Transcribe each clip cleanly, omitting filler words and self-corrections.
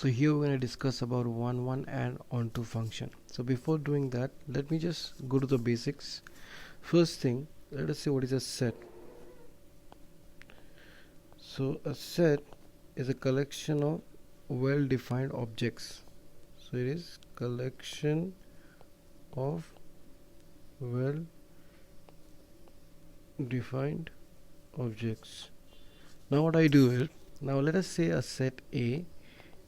So here we're going to discuss about one and onto function. So before doing that, let me just go to the basics. First thing, let us see what is a set. So a set is a collection of well-defined objects. So it is collection of well-defined objects. Now what I do is, now let us say a set A,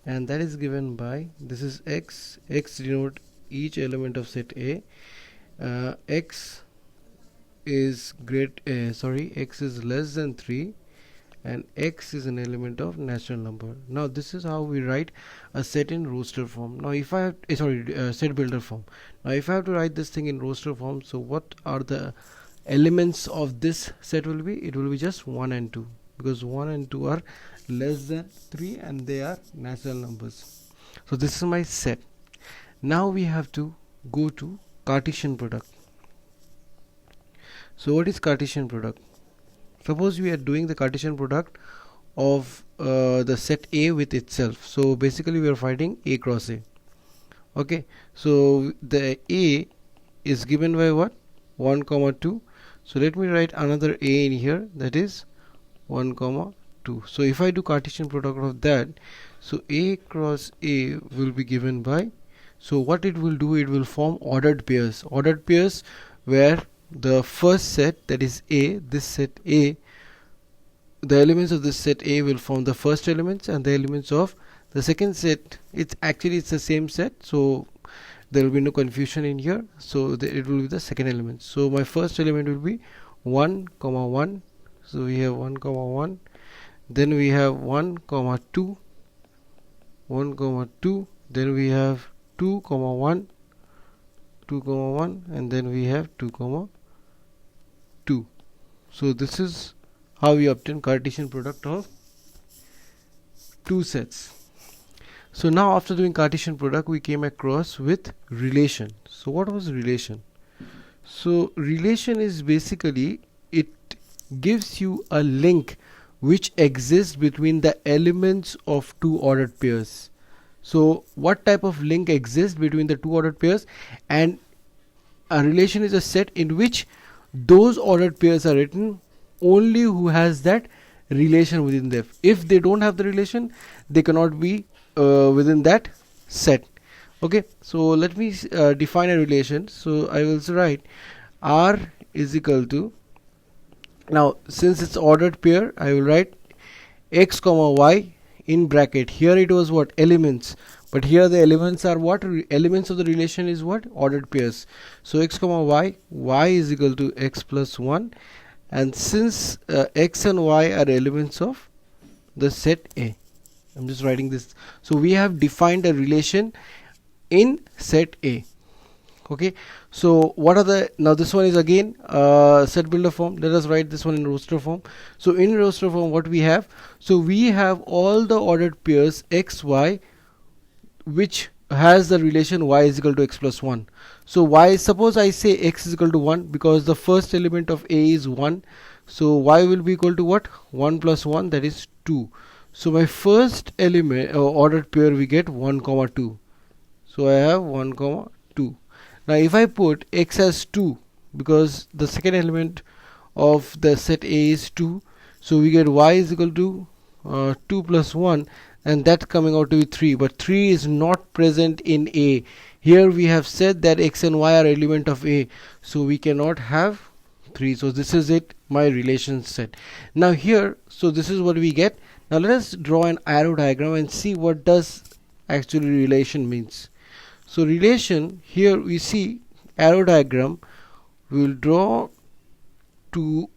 and that is given by, this is x denote each element of set A. X is x is less than 3 and x is an element of natural number. Now this is how we write a set in roster form. Now if I have set builder form. Now if I have to write this thing in roster form, so what are the elements of this set will be? It will be just 1 and 2, because 1 and 2 are less than 3 and they are natural numbers. So this is my set. Now we have to go to Cartesian product. So what is Cartesian product? Suppose we are doing the Cartesian product of the set A with itself. So basically we are finding A cross A. Okay, so the A is given by what? 1 comma 2. So let me write another A in here, that is 1 comma 2. So if I do Cartesian product of that, so A cross A will be given by, so what it will do, it will form ordered pairs where the first set, that is A, this set A, the elements of this set A will form the first elements, and the elements of the second set, it's the same set, so there will be no confusion in here. So it will be the second element. So my first element will be 1 comma 1. So we have 1 comma 1, then we have 1 comma 2, 1 comma 2, then we have 2 comma 1, 2 comma 1, and then we have 2 comma 2. So this is how we obtain Cartesian product of two sets. So now after doing Cartesian product, we came across with relation. So what was relation? So relation is basically, it gives you a link which exists between the elements of two ordered pairs. So what type of link exists between the two ordered pairs? And a relation is a set in which those ordered pairs are written only who has that relation within them. If they don't have the relation, they cannot be within that set. Okay, so let me define a relation. So I will write R is equal to, now since it's ordered pair, I will write x comma y in bracket. Here it was what? Elements. But here the elements are what? Elements of the relation is what? Ordered pairs. So x comma y is equal to x plus 1. And since x and y are elements of the set A, I'm just writing this. So we have defined a relation in set A. Okay, so what are the, now this one is again set builder form. Let us write this one in roster form. So in roster form, what we have, so we have all the ordered pairs x, y, which has the relation y is equal to x plus 1. So y, suppose I say x is equal to 1 because the first element of A is 1. So y will be equal to what? 1 plus 1, that is 2. So my first element ordered pair, we get 1 comma 2. So I have 1 comma 2. Now if I put x as 2, because the second element of the set A is 2, so we get y is equal to 2 plus 1, and that's coming out to be 3. But 3 is not present in A. Here we have said that x and y are element of A, so we cannot have 3. So this is it, my relation set. Now here, so this is what we get. Now let us draw an arrow diagram and see what does actually relation means. So relation, here we see arrow diagram, we will draw two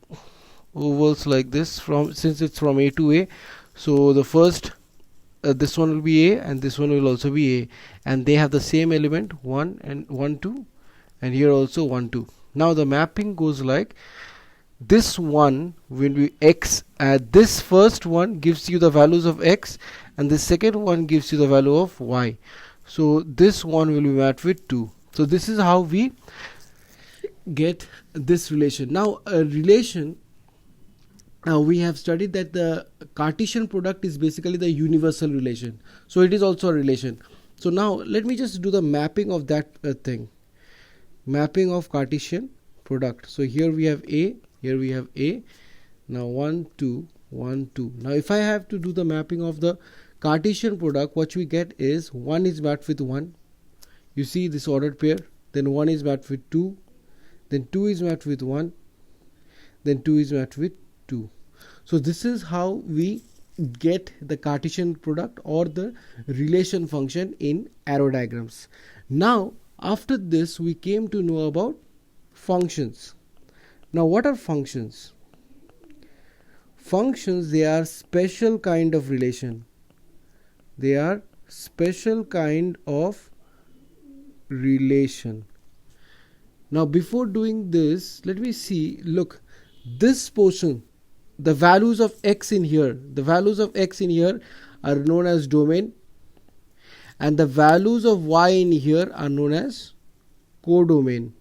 ovals like this, from, since it's from A to A. So the first, this one will be A and this one will also be A, and they have the same element 1 and 1 2, and here also 1 2. Now the mapping goes like this, one will be x, this first one gives you the values of x and the second one gives you the value of y. So this one will be mapped with 2. So this is how we get this relation. Now a relation Now we have studied that the Cartesian product is basically the universal relation, so it is also a relation. So now let me just do the mapping of that thing, mapping of Cartesian product. So here we have A, here we have A. Now 1 2 1 2. Now if I have to do the mapping of the Cartesian product, what we get is 1 is mapped with 1. You see this ordered pair. Then 1 is mapped with 2. Then 2 is mapped with 1. Then 2 is mapped with 2. So this is how we get the Cartesian product or the relation function in arrow diagrams. Now after this we came to know about functions. Now what are functions? Functions, they are special kind of relation. They are special kind of relation. Now before doing this, let me see, look, this portion, the values of x in here, the values of x in here are known as domain, and the values of y in here are known as codomain.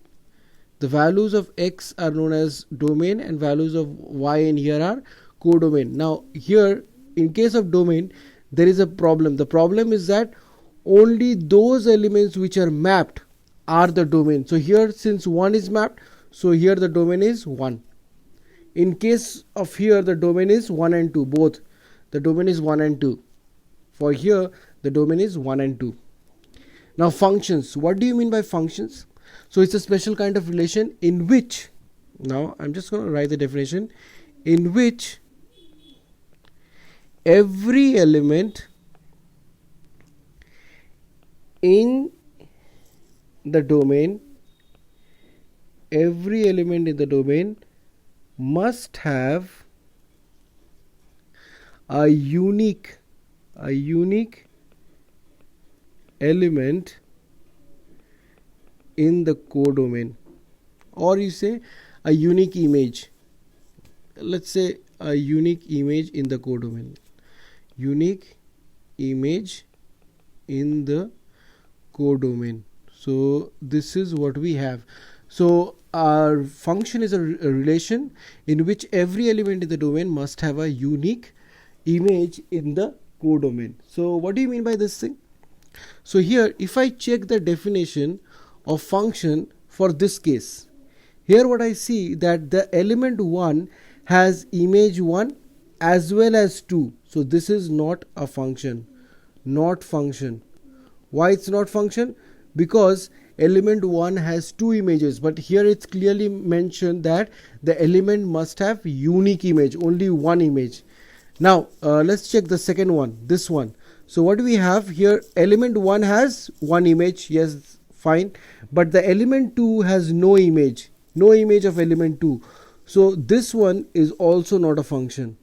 The values of x are known as domain and values of y in here are codomain. Now here in case of domain there is a problem. The problem is that only those elements which are mapped are the domain. So here since 1 is mapped, so here the domain is 1. In case of here the domain is 1 and 2, both the domain is 1 and 2. For here the domain is 1 and 2. Now functions, what do you mean by functions? So it's a special kind of relation in which, now I'm just going to write the definition, in which every element in the domain, every element in the domain must have a unique element in the codomain, or you say a unique image. Let's say a unique image in the codomain. Unique image in the codomain. So this is what we have. So our function is a relation in which every element in the domain must have a unique image in the codomain. So what do you mean by this thing? So here if I check the definition of function for this case, here what I see that the element 1 has image 1 as well as 2. So this is not a function, not function. Why it's not function? Because element 1 has 2 images, but here it's clearly mentioned that the element must have unique image, only one image. Now let's check the second one, this one. So what do we have here? Element 1 has one image, yes, fine, but the element 2 has no image of element 2. So this one is also not a function.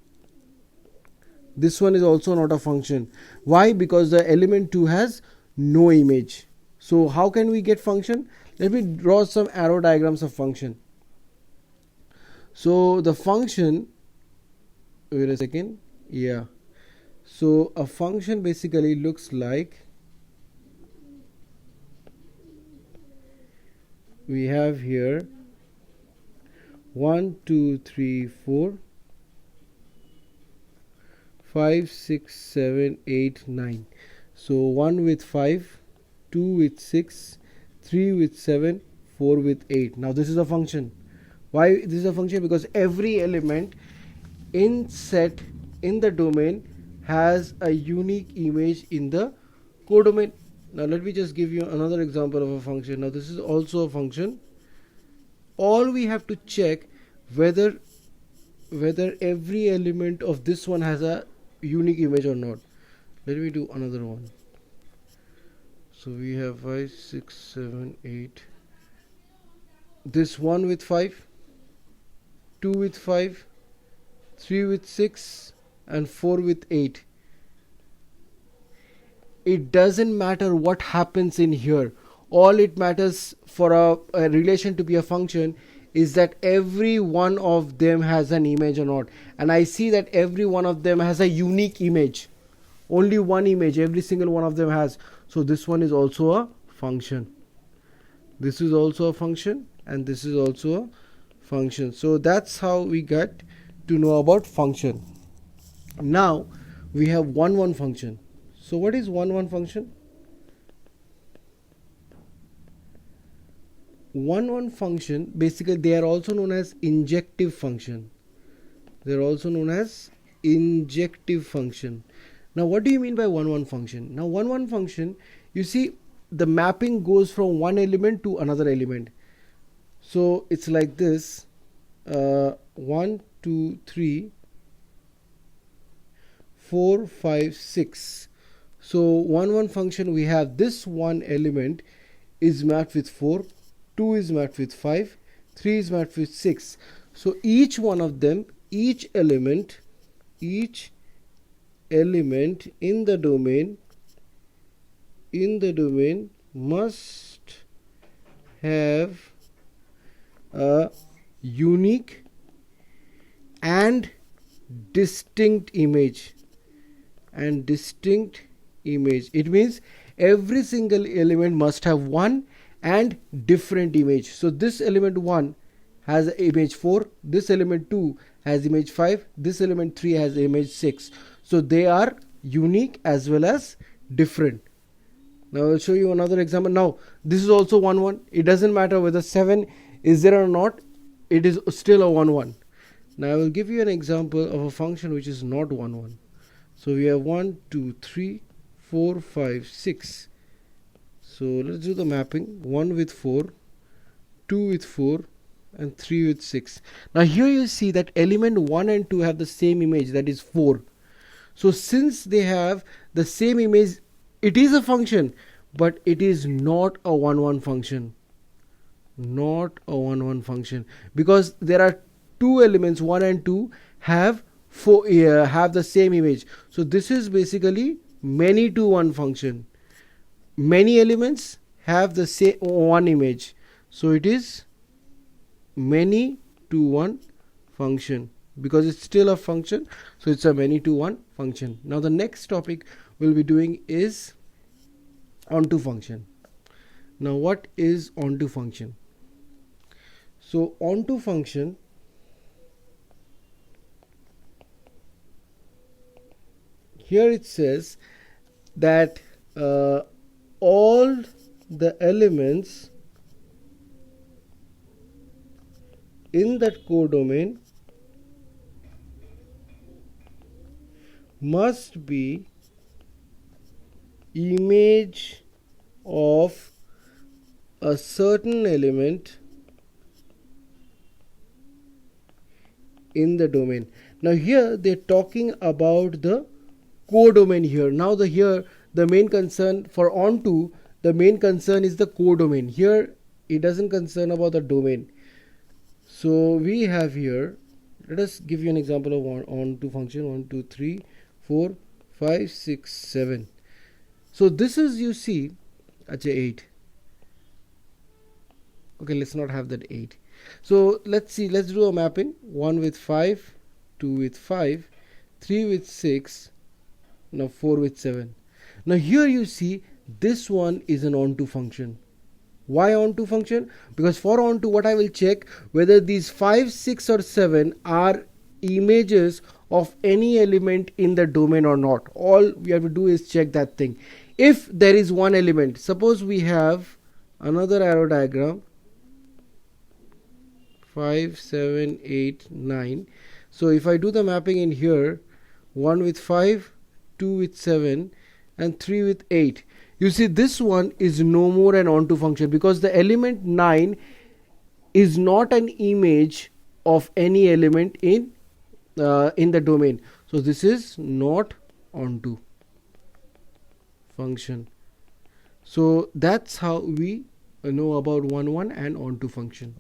This one is also not a function. Why? Because the element 2 has no image. So how can we get function? Let me draw some arrow diagrams of function. So the function, wait a second, yeah. So a function basically looks like, we have here 1 2 3 4 5 6 7 8 9. So 1 with 5, 2 with 6, 3 with 7, 4 with 8. Now this is a function. Why this is a function? Because every element in set in the domain has a unique image in the codomain. Now let me just give you another example of a function. Now this is also a function. All we have to check whether every element of this one has a unique image or not. Let me do another one. So we have 5 6 7 8. This 1 with 5, 2 with 5, 3 with 6 and 4 with 8. It doesn't matter what happens in here. All it matters for a relation to be a function is that every one of them has an image or not. And I see that every one of them has a unique image. Only one image every single one of them has. So this one is also a function. This is also a function and this is also a function. So that's how we get to know about function. Now we have 1 function. So what is 1 function? 1 function, basically they are also known as injective function. They are also known as injective function. Now what do you mean by 1 function? Now 1 function, you see the mapping goes from one element to another element. So it's like this, 1 2 3 4 5 6. So 1 function, we have this one element is mapped with 4, 2 is mapped with 5, 3 is mapped with 6. So each one of them, each element in the domain must have a unique and distinct image. It means every single element must have one and different image. So this element 1 has image 4, this element 2 has image 5, this element 3 has image 6. So they are unique as well as different. Now I'll show you another example. Now this is also 1 1. It doesn't matter whether 7 is there or not, it is still a 1 1. Now I will give you an example of a function which is not 1 1. So we have 1 2 3 4 5 6. So let's do the mapping. 1 with 4, 2 with 4, and 3 with 6. Now here you see that element 1 and 2 have the same image, that is 4. So since they have the same image, it is a function, but it is not a 1 1 function. Not a 1 1 function, because there are two elements, 1 and 2 have the same image. So this is basically many to one function. Many elements have the same one image, so it is many to one function, because it's still a function, so it's a many to one function. Now the next topic we'll be doing is onto function. Now what is onto function? So onto function, here it says that all the elements in that codomain must be image of a certain element in the domain. Now here they're talking about the codomain here. Now the main concern for onto, the main concern is the codomain. Here it doesn't concern about the domain. So we have here, let us give you an example of onto function. 1 2 3 4 5 6 7. So this is, you see, 8. Okay, let's not have that 8. So let's do a mapping. 1 with 5, 2 with 5, 3 with 6, now 4 with 7. Now here you see this one is an onto function. Why onto function? Because for onto, what I will check whether these 5, 6 or 7 are images of any element in the domain or not. All we have to do is check that thing. If there is one element, suppose we have another arrow diagram, 5 7 8 9. So if I do the mapping in here, 1 with 5, 2 with 7, and 3 with 8, you see this one is no more an onto function, because the element 9 is not an image of any element in the domain. So this is not onto function. So that's how we know about 1 1 and onto function.